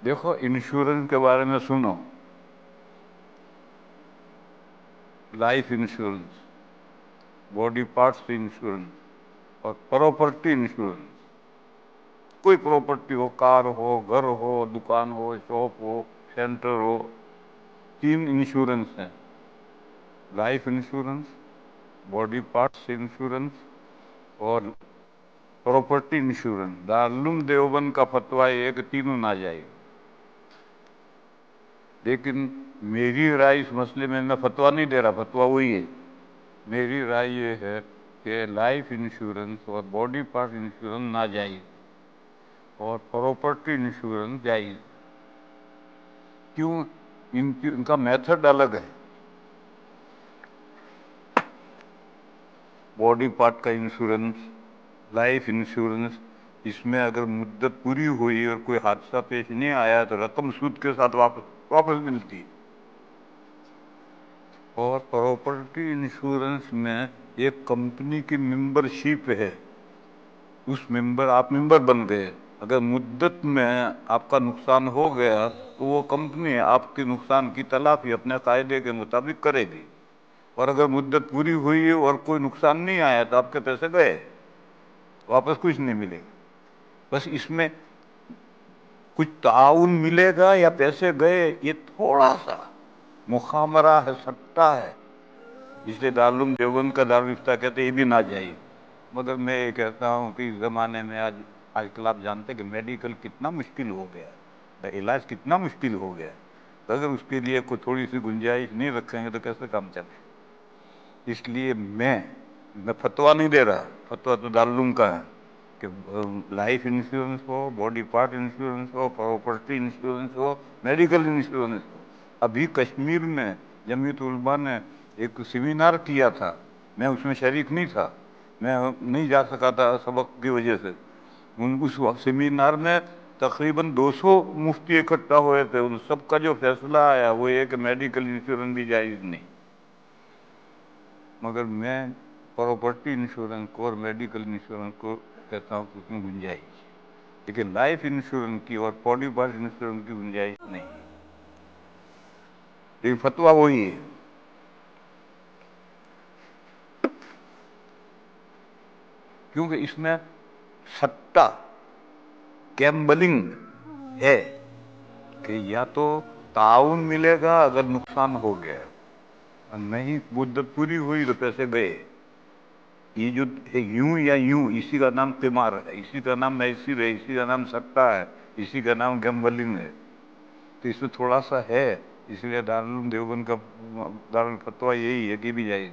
देखो, इंश्योरेंस के बारे में सुनो। Life insurance, body parts insurance और प्रॉपर्टी इंश्योरेंस। कोई प्रॉपर्टी हो, कार हो, घर हो, दुकान हो, शॉप हो, सेंटर हो, 3 इंश्योरेंस हैं। Life insurance, body parts insurance और प्रॉपर्टी इंश्योरेंस। दारुल देवबंद का फतवा ये है कि तीनों ना जाए। लेकिन मेरी राय इस मसले में, मैं फतवा नहीं दे रहा, फतवा वही है। मेरी राय ये है कि लाइफ इंश्योरेंस और बॉडी पार्ट इंश्योरेंस ना जाए और प्रॉपर्टी इंश्योरेंस जाए। क्यों? इनका मेथड अलग है। बॉडी पार्ट का इंश्योरेंस, लाइफ इंश्योरेंस, इसमें अगर मुद्दत पूरी हुई और कोई हादसा पेश नहीं आया तो रकम सूद के साथ वापस वापस मिलती है। और प्रॉपर्टी इंश्योरेंस में एक कंपनी की मेंबरशिप है। उस मेंबर, आप मेंबर बन गए, अगर मुद्दत में आपका नुकसान हो गया तो वो कंपनी आपके नुकसान की तलाफी अपने कायदे के मुताबिक करेगी। और अगर मुद्दत पूरी हुई और कोई नुकसान नहीं आया तो आपके पैसे गए, वापस कुछ नहीं मिलेगा। बस इसमें कुछ ताउन मिलेगा या पैसे गए, ये थोड़ा सा मुखामरा है, सट्टा है। इसलिए दारुल देवबंद का दारुल इफ्ता कहते ये भी ना जाए। मगर मैं ये कहता हूँ कि इस ज़माने में आजकल आप जानते हैं कि मेडिकल कितना मुश्किल हो गया है, इलाज कितना मुश्किल हो गया है। तो अगर उसके लिए कोई थोड़ी सी गुंजाइश नहीं रखेंगे तो कैसे काम चले। इसलिए मैं फतवा नहीं दे रहा, फतवा तो दारुल का है कि लाइफ इंश्योरेंस हो, बॉडी पार्ट इंश्योरेंस हो, प्रॉपर्टी इंश्योरेंस हो, मेडिकल इंश्योरेंस हो। अभी कश्मीर में जमीयत उलमा ने एक सेमिनार किया था, मैं उसमें शरीक नहीं था, मैं नहीं जा सका था सबक की वजह से। उस सेमिनार में तकरीबन 200 मुफ्ती इकट्ठा हुए थे। उन सबका जो फैसला आया वो ये कि मेडिकल इंश्योरेंस भी जायज़ नहीं। मगर मैं प्रॉपर्टी इंश्योरेंस को और मेडिकल इंश्योरेंस को कहता हूँ कि उसमें गुंजाइश है, लेकिन लाइफ इंश्योरेंस की और बॉडी पार्ट इंश्योरेंस की गुंजाइश नहीं है। लेकिन फतवा वही है। क्योंकि इसमें सट्टा, गैम्बलिंग है कि या तो ताउन मिलेगा अगर नुकसान हो गया, और नहीं मुद्दत पूरी हुई तो पैसे गए। ये जो यूं या यूं, इसी का नाम तिमार है, इसी का नाम मैसिर है, इसी का नाम सट्टा है, इसी का नाम गैम्बलिंग है। तो इसमें थोड़ा सा है, इसलिए दारुल देवबंद का दारुल फतवा यही है कि भी जाएगी।